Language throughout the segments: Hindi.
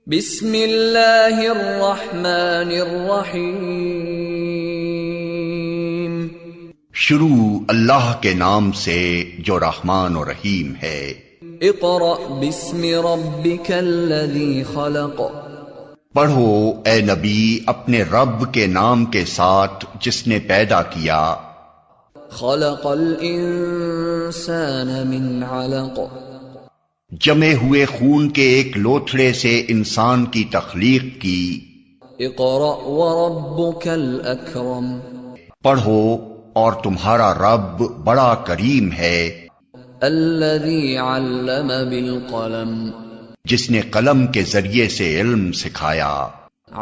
बिस्मिल्लाहिर्रहमानिर्रहीम। शुरू अल्लाह के नाम से जो रहमान और रहीम है। इक़रा बिस्मि रब्बिकल्लज़ी खलक़। पढ़ो ए नबी अपने रब के नाम के साथ जिसने पैदा किया। खलक़ल इंसान मिन अलक़। जमे हुए खून के एक लोथड़े से इंसान की तख्लीक की। इक़रा व रब्बुकल अकरम। पढ़ो और तुम्हारा रब बड़ा करीम है। अल्लज़ी अल्लम बिल क़लम। जिसने कलम के जरिए से इल्म सिखाया।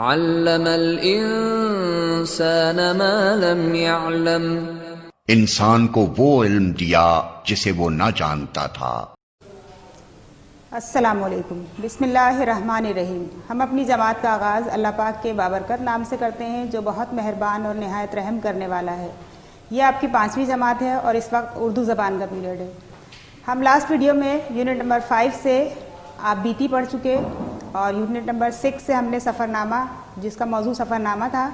अल्लमल इंसान मा लम यअलम। इंसान को वो इल्म दिया जिसे वो न जानता था। अस्सलामुअलैकुम। बिस्मिल्लाहिर्रहमानिर्रहीम। हम अपनी जमात का आगाज़ अल्लाह पाक के बाबरकत नाम से करते हैं जो बहुत मेहरबान और नहायत रहम करने वाला है। यह आपकी 5वीं जमात है और इस वक्त उर्दू ज़बान का पीरियड है। हम लास्ट वीडियो में यूनिट नंबर 5 से आप बीती पढ़ चुके और यूनिट नंबर 6 से हमने सफ़रनामा, जिसका मौजू सफ़रनामा था,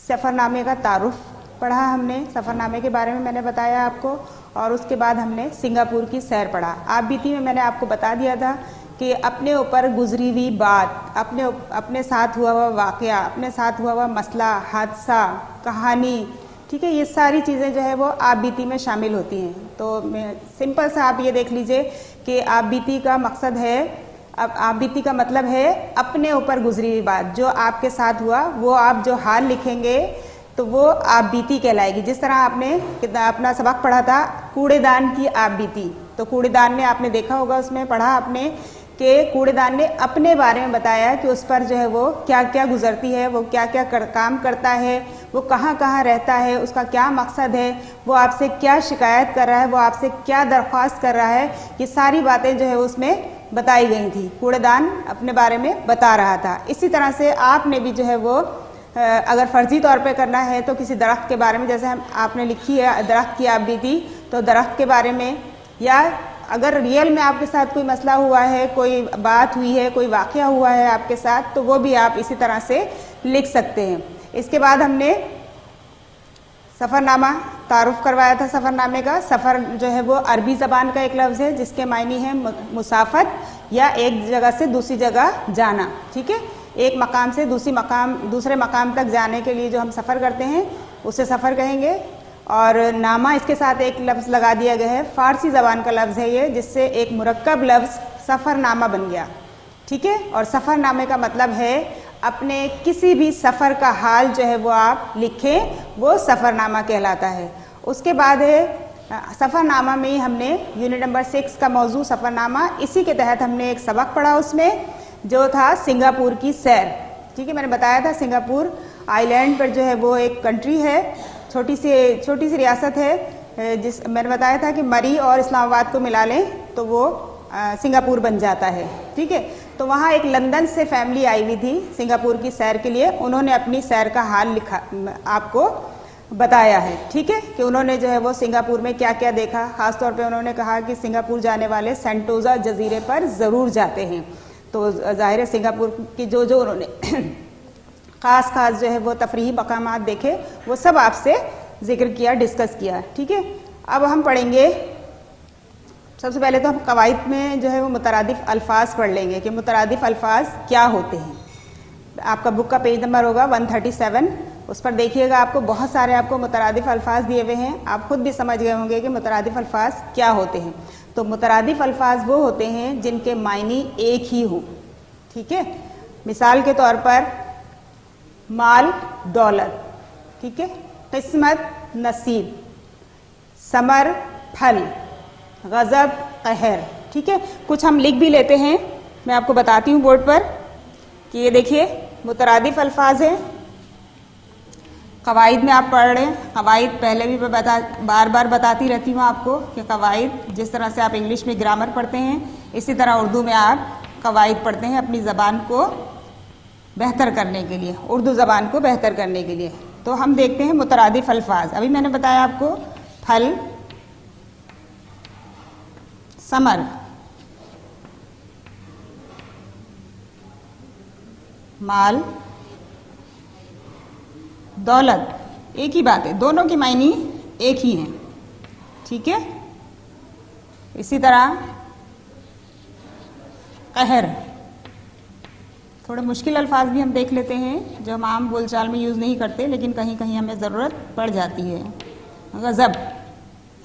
सफ़रनामे का तारुफ पढ़ा हमने। सफ़रनामे के बारे में मैंने बताया आपको और उसके बाद हमने सिंगापुर की सैर पढ़ा। आप बीती में मैंने आपको बता दिया था कि अपने ऊपर गुजरी हुई बात, अपने साथ हुआ हुआ वाक़या, अपने साथ हुआ हुआ मसला, हादसा, कहानी, ठीक है, ये सारी चीज़ें जो है वो आप बीती में शामिल होती हैं। तो सिंपल सा आप ये देख लीजिए कि आप बीती का मकसद है, अब आप बीती का मतलब है अपने ऊपर गुजरी हुई बात, जो आपके साथ हुआ वो आप जो हाल लिखेंगे तो वो आप बीती कहलाएगी। जिस तरह आपने अपना सबक पढ़ा था कूड़ेदान की आप बीती, तो कूड़ेदान ने आपने देखा होगा, उसमें पढ़ा आपने कि कूड़ेदान ने अपने बारे में बताया कि उस पर जो है वो क्या क्या गुजरती है, वो क्या क्या काम करता है, वो कहाँ कहाँ रहता है, उसका क्या मकसद है, वो आपसे क्या शिकायत कर रहा है, वो आपसे क्या दरख्वास्त कर रहा है। ये सारी बातें जो है उसमें बताई गई थी। कूड़ेदान अपने बारे में बता रहा था। इसी तरह से आपने भी जो है वो अगर फ़र्ज़ी तौर पे करना है तो किसी दरख्त के बारे में, जैसे आपने लिखी है दरख्त की आप बीती, तो दरख्त के बारे में, या अगर रियल में आपके साथ कोई मसला हुआ है, कोई बात हुई है, कोई वाक़या हुआ है आपके साथ, तो वो भी आप इसी तरह से लिख सकते हैं। इसके बाद हमने सफ़रनामा तारुफ करवाया था। सफ़रनामे का सफ़र जो है वो अरबी ज़बान का एक लफ्ज़ है जिसके मायने है मुसाफत या एक जगह से दूसरी जगह जाना, ठीक है। एक मकाम से दूसरे मकाम तक जाने के लिए जो हम सफ़र करते हैं उसे सफ़र कहेंगे। और नामा इसके साथ एक लफ्ज़ लगा दिया गया है, फ़ारसी ज़बान का लफ्ज़ है ये, जिससे एक मुरक्कब लफ्ज़ सफ़रनामा बन गया, ठीक है। और सफ़रनामे का मतलब है अपने किसी भी सफ़र का हाल जो है वो आप लिखें, वो सफ़रनामा कहलाता है। उसके बाद है सफ़रनामा में ही हमने यूनिट नंबर 6 का मौजू सफ़रनामा, इसी के तहत हमने एक सबक पढ़ा उसमें जो था सिंगापुर की सैर, ठीक है। मैंने बताया था सिंगापुर आइलैंड पर जो है वो एक कंट्री है, छोटी सी रियासत है, जिस मैंने बताया था कि मरी और इस्लामाबाद को मिला लें तो वो सिंगापुर बन जाता है, ठीक है। तो वहाँ एक लंदन से फैमिली आई हुई थी सिंगापुर की सैर के लिए। उन्होंने अपनी सैर का हाल लिखा, आपको बताया है, ठीक है, कि उन्होंने जो है वो सिंगापुर में क्या क्या देखा। ख़ास तौर पे उन्होंने कहा कि सिंगापुर जाने वाले सेंटोज़ा जजीरे पर ज़रूर जाते हैं। तो ज़ाहिर है सिंगापुर की जो उन्होंने ख़ास जो है वो तफरीही मकामात देखे, वो सब आपसे ज़िक्र किया, डिस्कस किया, ठीक है। अब हम पढ़ेंगे, सबसे पहले तो हम कवायद में जो है वो मुतरादिफ़ अल्फाज पढ़ लेंगे कि मुतरादिफ़ अल्फाज क्या होते हैं। आपका बुक का पेज नंबर होगा 137, उस पर देखिएगा, आपको बहुत सारे आपको मुतरादिफ़ अल्फाज दिए हुए हैं। आप खुद भी समझ गए होंगे कि मुतरादिफ़ अल्फाज क्या होते हैं। तो मुतरादिफ़ अल्फाज वो होते हैं जिनके मायने एक ही हो, ठीक है। मिसाल के तौर पर माल डॉलर, ठीक है, किस्मत नसीब, समर फल, गज़ब कहर, ठीक है। कुछ हम लिख भी लेते हैं, मैं आपको बताती हूँ बोर्ड पर कि ये देखिए मुतरादिफ़ अल्फाज हैं। कवायद में आप पढ़ रहे हैं, कवायद पहले भी मैं बार बार बताती रहती हूँ आपको कि कवायद जिस तरह से आप इंग्लिश में ग्रामर पढ़ते हैं, इसी तरह उर्दू में आप कवायद पढ़ते हैं अपनी ज़बान को बेहतर करने के लिए, उर्दू ज़बान को बेहतर करने के लिए। तो हम देखते हैं मुतरादिफ़ अल्फाज। अभी मैंने बताया आपको फल, समर, माल, दौलत, एक ही बात है, दोनों की मायनी एक ही है। ठीक है। इसी तरह कहर, थोड़े मुश्किल अल्फाज भी हम देख लेते हैं जो हम आम बोलचाल में यूज़ नहीं करते, लेकिन कहीं कहीं हमें ज़रूरत पड़ जाती है। गज़ब,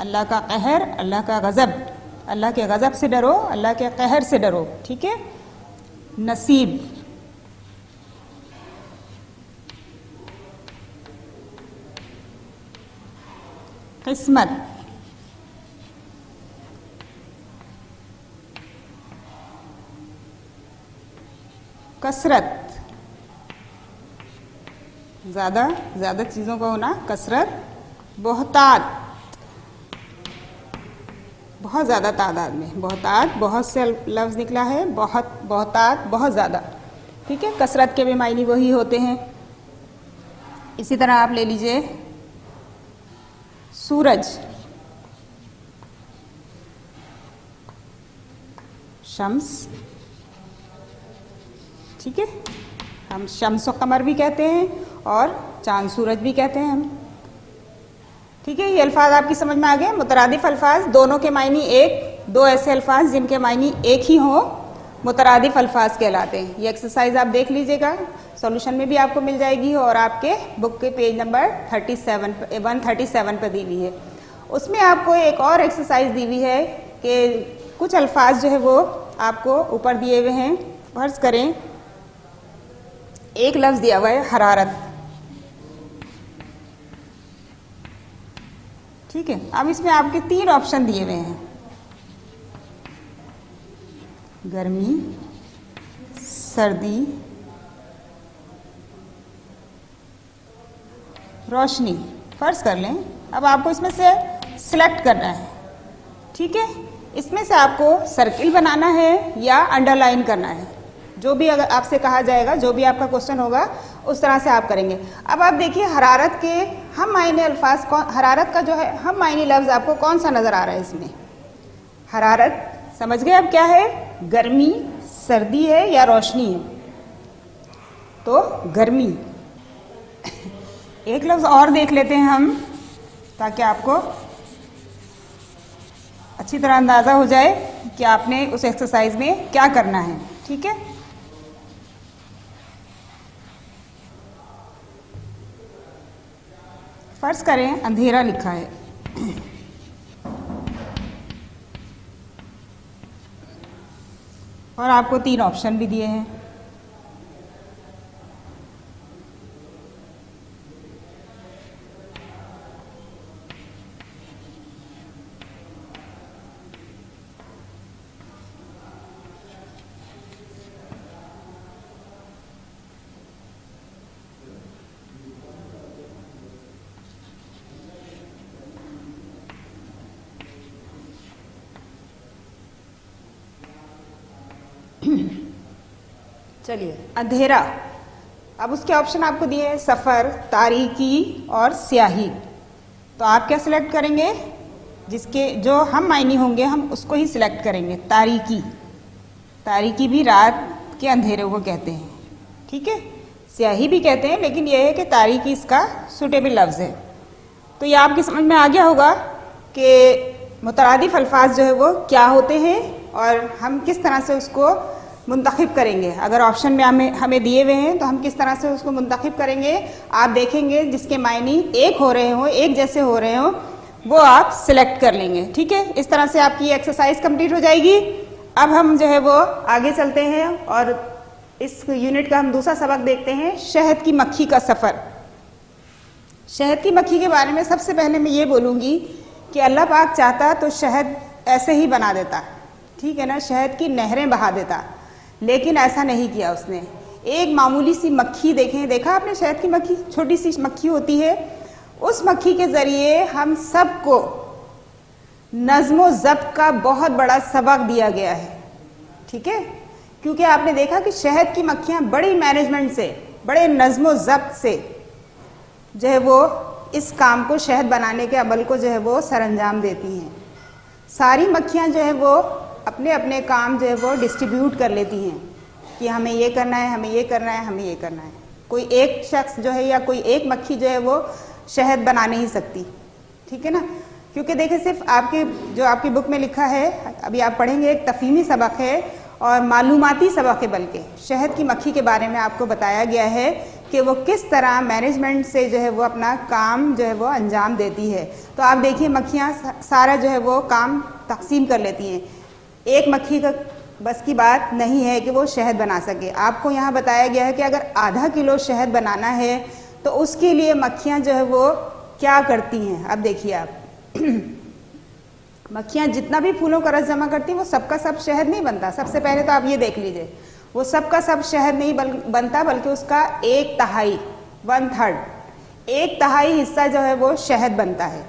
अल्लाह का कहर, अल्लाह का गज़ब, अल्लाह के गज़ब से डरो, अल्लाह के कहर से डरो। ठीक है। नसीब, किस्मत, कसरत, ज़्यादा ज़्यादा चीज़ों का होना, कसरत, बहुतात, बहुत ज़्यादा तादाद में, बहुतात, बहुत से लफ्ज़ निकला है, बहुत, बहुतात, बहुत ज़्यादा। ठीक है। कसरत के भी मायने वही होते हैं। इसी तरह आप ले लीजिए सूरज, शम्स। ठीक है। हम शम्स व कमर भी कहते हैं और चांद सूरज भी कहते हैं हम। ठीक है। ये अल्फाज आपकी समझ में आ गए। मुतरादिफ अल्फाज, दोनों के मायनी एक, दो ऐसे अल्फाज जिनके मायनी एक ही हों, मुतरादिफ अल्फाज कहलाते हैं। ये एक्सरसाइज आप देख लीजिएगा, सॉल्यूशन में भी आपको मिल जाएगी और आपके बुक के पेज नंबर 137 पर दी हुई है। उसमें आपको एक और एक्सरसाइज दी हुई है कि कुछ अल्फाज जो है वो आपको ऊपर दिए हुए हैं। फर्ज करें एक लफ्ज़ दिया हुआ है हरारत। ठीक है। अब इसमें आपके 3 ऑप्शन दिए हुए हैं, गर्मी, सर्दी, रोशनी। फर्ज कर लें, अब आपको इसमें से सिलेक्ट करना है। ठीक है। इसमें से आपको सर्किल बनाना है या अंडरलाइन करना है, जो भी अगर आपसे कहा जाएगा, जो भी आपका क्वेश्चन होगा उस तरह से आप करेंगे। अब आप देखिए हरारत के हम मायने अल्फाज कौन, हरारत का जो है हम मायने लफ्ज़ आपको कौन सा नज़र आ रहा है इसमें? हरारत समझ गए अब क्या है? गर्मी, सर्दी है या रोशनी है? तो गर्मी। एक लफ्ज़ और देख लेते हैं हम ताकि आपको अच्छी तरह अंदाज़ा हो जाए कि आपने उस एक्सरसाइज में क्या करना है। ठीक है। फर्ज करें अंधेरा लिखा है और आपको 3 ऑप्शन भी दिए हैं। चलिए अंधेरा। अब उसके ऑप्शन आपको दिए हैं सफ़र, तारीकी और स्याही। तो आप क्या सिलेक्ट करेंगे? जिसके जो हम मायने होंगे हम उसको ही सिलेक्ट करेंगे। तारीकी, तारीकी भी रात के अंधेरे को कहते हैं। ठीक है। स्याही भी कहते हैं, लेकिन यह है कि तारीकी इसका सूटेबल लफ्ज़ है। तो ये आपकी समझ में आ गया होगा कि मुतरादिफ अल्फाज जो है वो क्या होते हैं और हम किस तरह से उसको मुंतखब करेंगे। अगर ऑप्शन में हमें दिए हुए हैं तो हम किस तरह से उसको मुंतखब करेंगे। आप देखेंगे जिसके मायने एक हो रहे हों, एक जैसे हो रहे हों, वो आप सिलेक्ट कर लेंगे। ठीक है। इस तरह से आपकी एक्सरसाइज कंप्लीट हो जाएगी। अब हम जो है वो आगे चलते हैं और इस यूनिट का हम दूसरा सबक देखते हैं, शहद की मक्खी का सफ़र। शहद की मक्खी के बारे में सबसे पहले मैं ये बोलूँगी कि अल्लाह पाक चाहता तो शहद ऐसे ही बना देता, ठीक है ना, शहद की नहरें बहा देता, लेकिन ऐसा नहीं किया उसने। एक मामूली सी मक्खी देखा आपने शहद की मक्खी, छोटी सी मक्खी होती है, उस मक्खी के ज़रिए हम सबको नज़्म व ज़ब्त का बहुत बड़ा सबक दिया गया है। ठीक है। क्योंकि आपने देखा कि शहद की मक्खियाँ बड़ी मैनेजमेंट से, बड़े नज़्म व ज़ब्त से जो है वो इस काम को, शहद बनाने के अमल को जो है वो सरअंजाम देती हैं। सारी मक्खियाँ जो है वो अपने अपने काम जो है वो डिस्ट्रीब्यूट कर लेती हैं। कि हमें ये करना है, हमें ये करना है, हमें ये करना है। कोई एक शख्स जो है या कोई एक मक्खी जो है वो शहद बना नहीं सकती, ठीक है ना। क्योंकि देखिए सिर्फ आपकी बुक में लिखा है, अभी आप पढ़ेंगे, एक तफहीमी सबक है और मालूमाती सबक है, बल्कि शहद की मक्खी के बारे में आपको बताया गया है कि वो किस तरह मैनेजमेंट से जो है वो अपना काम जो है वो अंजाम देती है। तो आप देखिए मक्खियाँ सारा जो है वो काम तकसीम कर लेती हैं। एक मक्खी का बस की बात नहीं है कि वो शहद बना सके। आपको यहाँ बताया गया है कि अगर आधा किलो शहद बनाना है तो उसके लिए मक्खियाँ जो है वो क्या करती हैं। अब देखिए आप मक्खियाँ जितना भी फूलों का रस जमा करती हैं वो सबका सब शहद नहीं बनता। सबसे पहले तो आप ये देख लीजिए, वो सबका सब शहद नहीं बनता, बल्कि उसका 1/3 1/3 हिस्सा जो है वो शहद बनता है।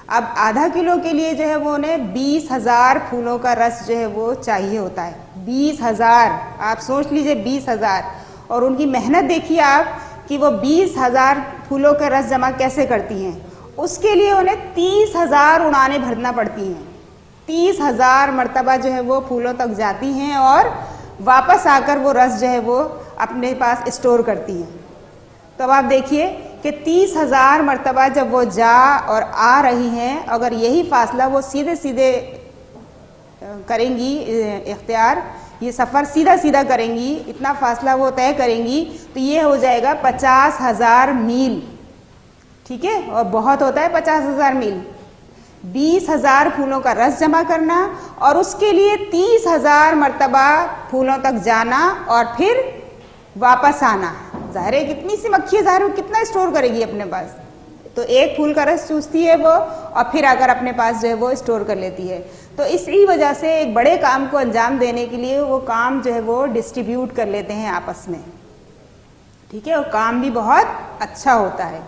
अब आधा किलो के लिए जो है वो उन्हें 20,000 फूलों का रस जो है वो चाहिए होता है। 20,000, आप सोच लीजिए 20,000। और उनकी मेहनत देखिए आप कि वो 20,000 फूलों का रस जमा कैसे करती हैं। उसके लिए उन्हें 30,000 उड़ानें भरना पड़ती हैं। 30,000 मरतबा जो है वो फूलों तक जाती हैं और वापस आकर वो रस जो है वो अपने पास स्टोर करती हैं। तो अब आप देखिए कि 30,000 मरतबा जब वो जा और आ रही हैं, अगर यही फासला वो सीधे सीधे करेंगी, इख्तियार ये सफ़र सीधा सीधा करेंगी, इतना फासला वो तय करेंगी, तो ये हो जाएगा 50,000 मील, ठीक है। और बहुत होता है 50,000 मील। 20,000 फूलों का रस जमा करना और उसके लिए 30,000 मरतबा फूलों तक जाना और फिर वापस आना। ज़ाहिर है कितनी सी मक्खी है, ज़ाहिर कितना स्टोर करेगी अपने पास। तो एक फूल का रस चूसती है वो और फिर आकर अपने पास जो है वो स्टोर कर लेती है। तो इसी वजह से एक बड़े काम को अंजाम देने के लिए वो काम जो है वो डिस्ट्रीब्यूट कर लेते हैं आपस में, ठीक है। और काम भी बहुत अच्छा होता है,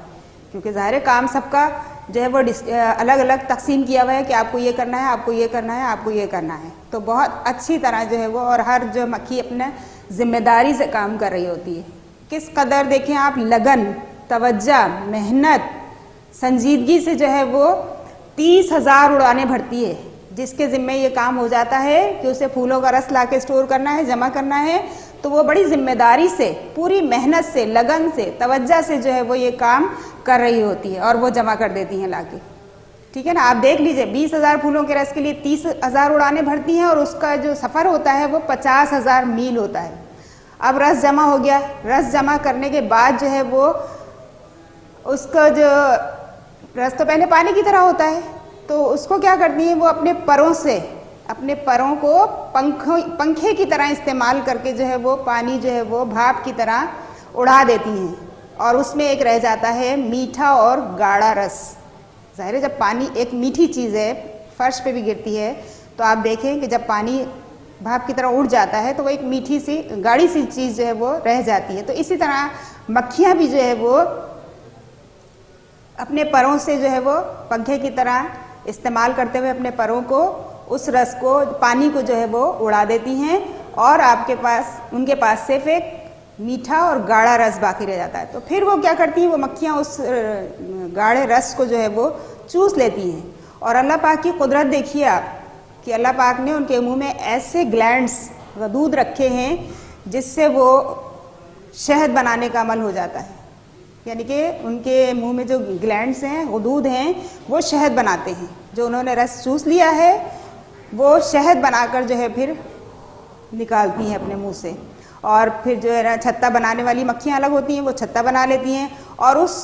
क्योंकि ज़ाहिर काम सबका जो है वो अलग अलग तकसीम किया हुआ है कि आपको ये करना है, आपको ये करना है, आपको ये करना है। तो बहुत अच्छी तरह जो है वो, और हर जो मक्खी अपने जिम्मेदारी से काम कर रही होती है। किस कदर देखें आप लगन, तवज्जो, मेहनत, संजीदगी से जो है वो 30,000 उड़ानें भरती है, जिसके ज़िम्मे ये काम हो जाता है कि उसे फूलों का रस ला के स्टोर करना है, जमा करना है। तो वो बड़ी जिम्मेदारी से, पूरी मेहनत से, लगन से, तवज्जो से जो है वो ये काम कर रही होती है और वो जमा कर देती हैं लाके, ठीक है ना। आप देख लीजिए 20,000 फूलों के रस के लिए 30,000 उड़ानें भरती हैं और उसका जो सफ़र होता है वो 50,000 मील होता है। अब रस जमा हो गया, रस जमा करने के बाद जो है वो उसका जो रस तो पहले पानी की तरह होता है, तो उसको क्या करती हैं वो अपने परों से, अपने परों को पंखे की तरह इस्तेमाल करके जो है वो पानी जो है वो भाप की तरह उड़ा देती हैं और उसमें एक रह जाता है मीठा और गाढ़ा रस। ज़ाहिर है जब पानी एक मीठी चीज़ है, फर्श पे भी गिरती है, तो आप देखें कि जब पानी भाप की तरह उड़ जाता है तो वो एक मीठी सी गाढ़ी सी चीज़ जो है वो रह जाती है। तो इसी तरह मक्खियाँ भी जो है वो अपने परों से जो है वो पंखे की तरह इस्तेमाल करते हुए अपने परों को, उस रस को, पानी को जो है वो उड़ा देती हैं और आपके पास, उनके पास सिर्फ एक मीठा और गाढ़ा रस बाकी रह जाता है। तो फिर वो क्या करती हैं, वो मक्खियाँ उस गाढ़े रस को जो है वो चूस लेती हैं। और अल्लाह पाक की कुदरत देखिए आप कि अल्लाह पाक ने उनके मुंह में ऐसे ग्लैंड्स, गदूद रखे हैं जिससे वो शहद बनाने का अमल हो जाता है। यानी कि उनके मुंह में जो ग्लैंड्स हैं, गदूद हैं, वो शहद बनाते हैं। जो उन्होंने रस चूस लिया है वो शहद बनाकर जो है फिर निकालती हैं अपने मुंह से। और फिर जो है ना छत्ता बनाने वाली मक्खियाँ अलग होती हैं, वो छत्ता बना लेती हैं और उस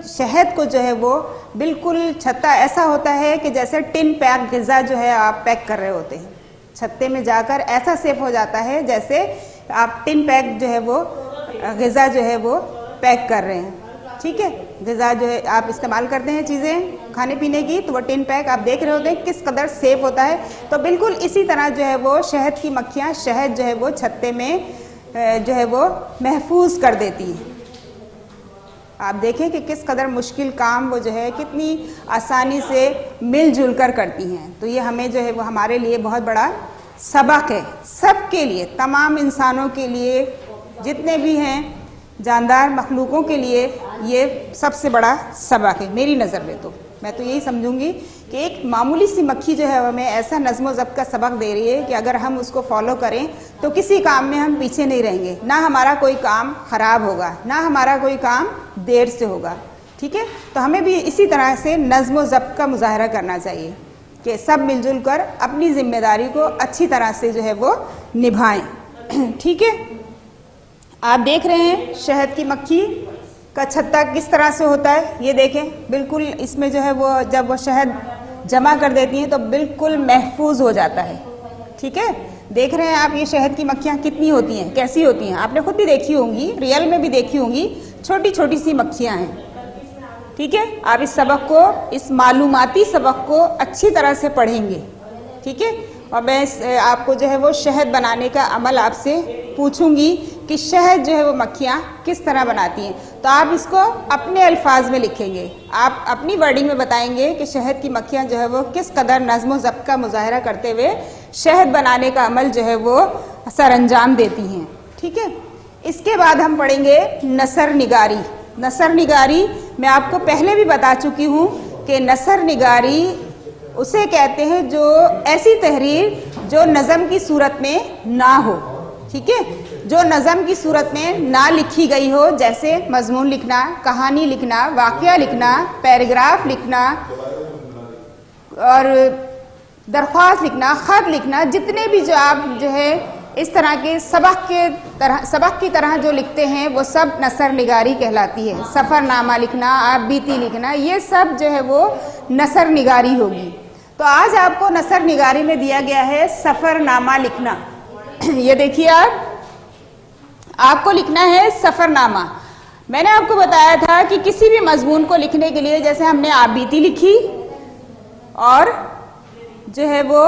शहद को जो है वो बिल्कुल, छत्ता ऐसा होता है कि जैसे टिन पैक ग़िज़ा जो है आप पैक कर रहे होते हैं। छत्ते में जाकर ऐसा सेफ हो जाता है जैसे आप टिन पैक जो है वो ग़िज़ा जो है वो पैक कर रहे हैं, ठीक है। ग़िज़ा जो है आप इस्तेमाल करते हैं चीज़ें खाने पीने की, तो वो टिन पैक आप देख रहे होते हैं किस कदर सेफ होता है। तो बिल्कुल इसी तरह जो है वो शहद की मक्खियाँ शहद जो है वो छत्ते में जो है वो महफूज कर देती है। आप देखें कि किस कदर मुश्किल काम वो जो है कितनी आसानी से मिलजुल कर करती हैं। तो ये हमें जो है वो हमारे लिए बहुत बड़ा सबक है, सबके लिए, तमाम इंसानों के लिए, जितने भी हैं जानदार मखलूकों के लिए ये सबसे बड़ा सबक है मेरी नज़र में तो। मैं तो यही समझूंगी कि एक मामूली सी मक्खी जो है हमें ऐसा नज़्म ज़ब्त का सबक दे रही है कि अगर हम उसको फॉलो करें तो किसी काम में हम पीछे नहीं रहेंगे, ना हमारा कोई काम खराब होगा, ना हमारा कोई काम देर से होगा। ठीक है, तो हमें भी इसी तरह से नज़्म ज़ब्त का मुजाहरा करना चाहिए कि सब मिलजुल कर अपनी जिम्मेदारी को अच्छी तरह से जो है वो निभाएं। ठीक है, आप देख रहे हैं शहद की मक्खी का छत्ता किस तरह से होता है। ये देखें, बिल्कुल इसमें जो है वो जब वो शहद जमा कर देती हैं तो बिल्कुल महफूज हो जाता है। ठीक है, देख रहे हैं आप ये शहद की मक्खियाँ कितनी होती हैं, कैसी होती हैं, आपने खुद भी देखी होंगी, रियल में भी देखी होंगी, छोटी छोटी सी मक्खियाँ हैं। ठीक है, आप इस सबक को, इस मालूमाती सबक को अच्छी तरह से पढ़ेंगे। ठीक है, और मैं आपको जो है वो शहद बनाने का अमल आपसे पूछूंगी कि शहद जो है वो मक्खियाँ किस तरह बनाती हैं, तो आप इसको अपने अल्फाज में लिखेंगे, आप अपनी वर्डिंग में बताएंगे कि शहद की मक्खियाँ जो है वो किस कदर नज़्म ज़ब्त का मुजाहरा करते हुए शहद बनाने का अमल जो है वो सरअंजाम देती हैं। ठीक है, इसके बाद हम पढ़ेंगे नसर निगारी। नसर निगारी मैं आपको पहले भी बता चुकी हूँ कि नसर निगारी उसे कहते हैं जो ऐसी तहरीर जो नज़म की सूरत में ना हो। ठीक है, जो नज़म की सूरत में ना लिखी गई हो, जैसे मजमून लिखना, कहानी लिखना, वाक़या लिखना, पैराग्राफ लिखना और दरख्वास्त लिखना, ख़त लिखना, जितने भी जो आप जो है इस तरह के सबक की तरह जो लिखते हैं वो सब नसर निगारी कहलाती है। सफ़रनामा लिखना, आप बीती लिखना, ये सब जो है वो नसर निगारी होगी। तो आज आपको नसर निगारी में दिया गया है सफ़रनामा लिखना। ये देखिए, आपको लिखना है सफ़रनामा। मैंने आपको बताया था कि किसी भी मजमून को लिखने के लिए, जैसे हमने आप बीती लिखी और जो है वो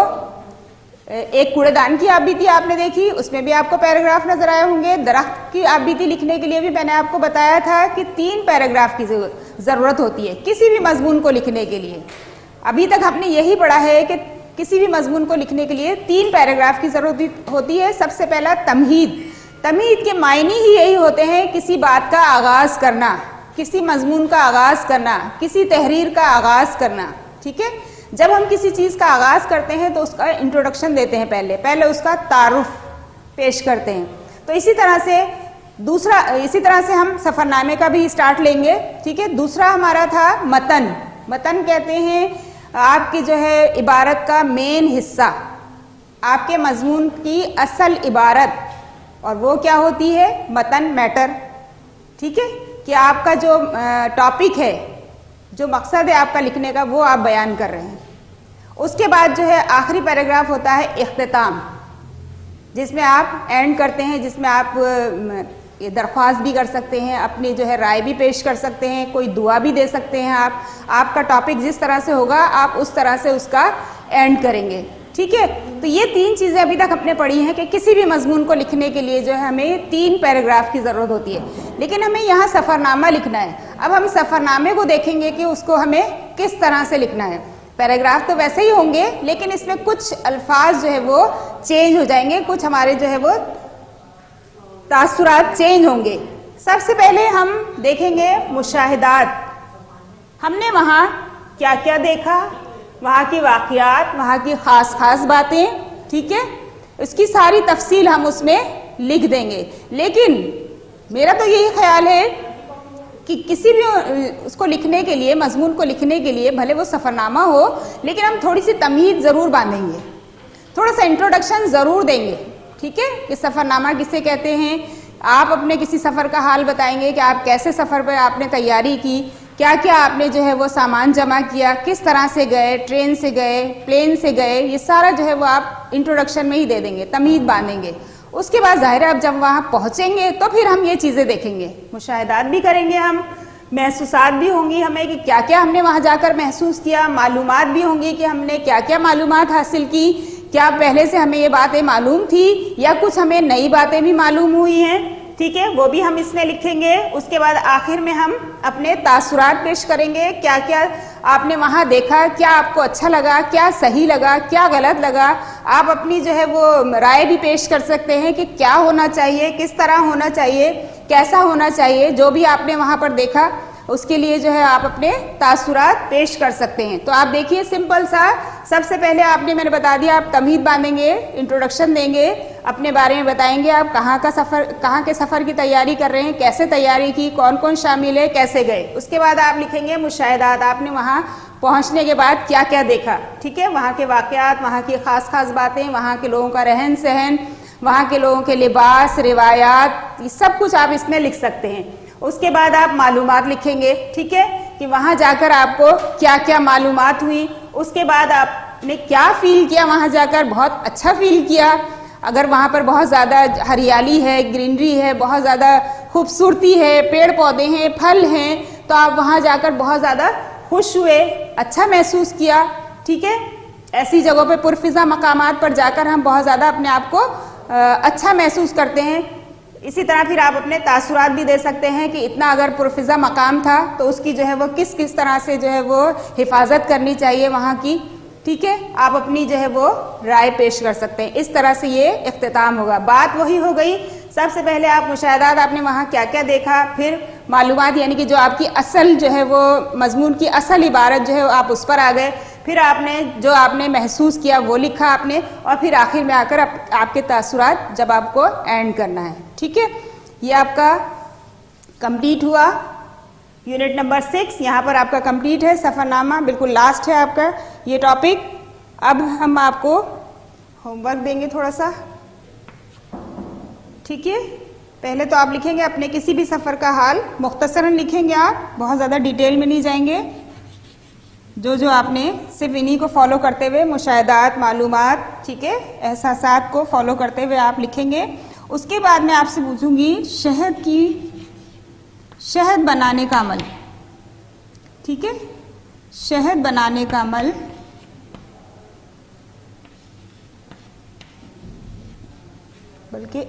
एक कूड़ेदान की आप बीती आपने देखी, उसमें भी आपको पैराग्राफ नजर आए होंगे। दरख्त की आप बीती लिखने के लिए भी मैंने आपको बताया था कि 3 पैराग्राफ की ज़रूरत होती है किसी भी मजमून को लिखने के लिए। अभी तक हमने यही पढ़ा है कि किसी भी मजमून को लिखने के लिए 3 पैराग्राफ की ज़रूरत होती है। सबसे पहला तमहीद। तमहीद के मायने ही यही होते हैं किसी बात का आगाज़ करना, किसी मजमून का आगाज़ करना, किसी तहरीर का आगाज़ करना। ठीक है, जब हम किसी चीज़ का आगाज़ करते हैं तो उसका इंट्रोडक्शन देते हैं, पहले उसका तारुफ पेश करते हैं। तो इसी तरह से हम सफ़रनामे का भी स्टार्ट लेंगे। ठीक है, दूसरा हमारा था मतन। मतन कहते हैं आपकी जो है इबारत का मेन हिस्सा, आपके मजमून की असल इबारत, और वो क्या होती है? मतन, मैटर। ठीक है, कि आपका जो टॉपिक है, जो मकसद है आपका लिखने का, वो आप बयान कर रहे हैं। उसके बाद जो है आखिरी पैराग्राफ होता है इख्तिताम, जिसमें आप एंड करते हैं, जिसमें आप ये दरख्वास्त भी कर सकते हैं, अपनी जो है राय भी पेश कर सकते हैं, कोई दुआ भी दे सकते हैं। आपका टॉपिक जिस तरह से होगा आप उस तरह से उसका एंड करेंगे। ठीक है, तो ये 3 चीज़ें अभी तक हमने पढ़ी हैं कि किसी भी मजमून को लिखने के लिए जो है हमें 3 पैराग्राफ की ज़रूरत होती है। लेकिन हमें यहाँ सफ़रनामा लिखना है। अब हम सफ़रनामे को देखेंगे कि उसको हमें किस तरह से लिखना है। पैराग्राफ तो वैसे ही होंगे, लेकिन इसमें कुछ अल्फाज जो है वो चेंज हो जाएंगे, कुछ हमारे जो है वो तासुरात चेंज होंगे। सबसे पहले हम देखेंगे मुशाहिदात। हमने वहाँ क्या क्या देखा, वहाँ की वाक़ियात, वहाँ की ख़ास बातें। ठीक है, इसकी सारी तफसील हम उसमें लिख देंगे। लेकिन मेरा तो यही ख्याल है कि किसी भी उसको लिखने के लिए, मजमून को लिखने के लिए, भले वो सफ़रनामा हो, लेकिन हम थोड़ी सी तमहीद ज़रूर बांधेंगे, थोड़ा सा इंट्रोडक्शन ज़रूर देंगे। ठीक है, कि सफ़रनामा किसे कहते हैं। आप अपने किसी सफ़र का हाल बताएंगे कि आप कैसे सफ़र पर आपने तैयारी की, क्या क्या आपने जो है वो सामान जमा किया, किस तरह से गए, ट्रेन से गए, प्लेन से गए, ये सारा जो है वो आप इंट्रोडक्शन में ही दे देंगे, तमहीद बांधेंगे। उसके बाद ज़ाहिर है अब जब वहाँ पहुँचेंगे तो फिर हम ये चीज़ें देखेंगे, मुशाहिदात भी करेंगे, हम महसूसात भी होंगी हमें कि क्या क्या हमने वहाँ जाकर महसूस किया, मालूमात भी होंगी कि हमने क्या क्या मालूमात हासिल की, क्या पहले से हमें ये बातें मालूम थी या कुछ हमें नई बातें भी मालूम हुई हैं। ठीक है, वो भी हम इसमें लिखेंगे। उसके बाद आखिर में हम अपने तासुरात पेश करेंगे, क्या क्या आपने वहाँ देखा, क्या आपको अच्छा लगा, क्या सही लगा, क्या गलत लगा। आप अपनी जो है वो राय भी पेश कर सकते हैं कि क्या होना चाहिए, किस तरह होना चाहिए, कैसा होना चाहिए, जो भी आपने वहाँ पर देखा उसके लिए जो है आप अपने तासुरात पेश कर सकते हैं। तो आप देखिए सिंपल सा, सबसे पहले आपने मैंने बता दिया, आप तमहीद बांधेंगे, इंट्रोडक्शन देंगे, अपने बारे में बताएंगे, आप कहाँ के सफ़र की तैयारी कर रहे हैं, कैसे तैयारी की, कौन कौन शामिल है, कैसे गए। उसके बाद आप लिखेंगे मुशाहिदात, आपने वहाँ पहुँचने के बाद क्या क्या देखा, ठीक है, वहाँ के वाक़यात, वहाँ की ख़ास ख़ास बातें, वहाँ के लोगों का रहन सहन, वहाँ के लोगों के लिबास, रिवायात, ये सब कुछ आप इसमें लिख सकते हैं। उसके बाद आप मालूमात लिखेंगे, ठीक है, कि वहाँ जाकर आपको क्या क्या मालूमात हुई। उसके बाद आपने क्या फ़ील किया वहाँ जाकर, बहुत अच्छा फ़ील किया। अगर वहाँ पर बहुत ज़्यादा हरियाली है, ग्रीनरी है, बहुत ज़्यादा खूबसूरती है, पेड़ पौधे हैं, फल हैं, तो आप वहाँ जाकर बहुत ज़्यादा खुश हुए, अच्छा महसूस किया, ठीक है। ऐसी जगहों पे पुरफिज़ा मकामात पर जाकर हम बहुत ज़्यादा अपने आप को अच्छा महसूस करते हैं। इसी तरह फिर आप अपने तासुरात भी दे सकते हैं कि इतना अगर पुरफिज़ा मकाम था तो उसकी जो है वो किस किस तरह से जो है वो हिफाजत करनी चाहिए वहाँ की, ठीक है। आप अपनी जो है वो राय पेश कर सकते हैं। इस तरह से ये इख्तिताम होगा। बात वही हो गई, सबसे पहले आप मुशाहिदात, आपने वहाँ क्या क्या देखा, फिर मालूमात यानी कि जो आपकी असल जो है वो मजमून की असल इबारत जो है आप उस पर आ गए, फिर आपने जो आपने महसूस किया वो लिखा आपने, और फिर आखिर में आकर आपके तासुरात जब आपको एंड करना है, ठीक है। ये आपका कंप्लीट हुआ यूनिट नंबर 6, यहाँ पर आपका कंप्लीट है सफ़रनामा, बिल्कुल लास्ट है आपका ये टॉपिक। अब हम आपको होमवर्क देंगे थोड़ा सा, ठीक है। पहले तो आप लिखेंगे अपने किसी भी सफ़र का हाल, मुख्तसरन लिखेंगे आप, बहुत ज़्यादा डिटेल में नहीं जाएंगे। जो आपने सिर्फ इन्हीं को फॉलो करते हुए, मुशाहिदात, मालूमात, ठीक है, एहसासात को फॉलो करते हुए आप लिखेंगे। उसके बाद मैं आपसे पूछूंगी शहद बनाने का अमल, ठीक है, शहद बनाने का अमल बल्कि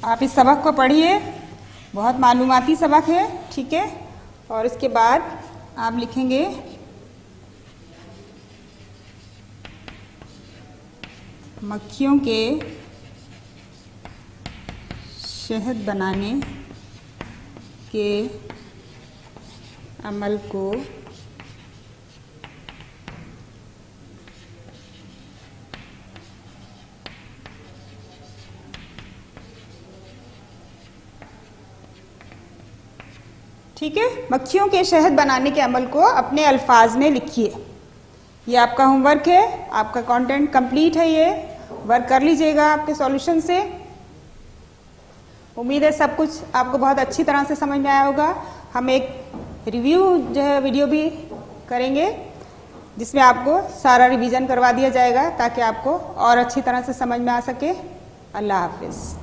आप इस सबक को पढ़िए, बहुत मालूमाती सबक है, ठीक है। और इसके बाद आप लिखेंगे मक्खियों के शहद बनाने के अमल को ठीक है, मक्खियों के शहद बनाने के अमल को अपने अल्फाज में लिखिए। ये आपका होमवर्क है, आपका कंटेंट कंप्लीट है, ये वर्क कर लीजिएगा आपके सॉल्यूशन से। उम्मीद है सब कुछ आपको बहुत अच्छी तरह से समझ में आया होगा। हम एक रिव्यू जो है वीडियो भी करेंगे जिसमें आपको सारा रिवीजन करवा दिया जाएगा ताकि आपको और अच्छी तरह से समझ में आ सके। अल्लाह हाफिज़।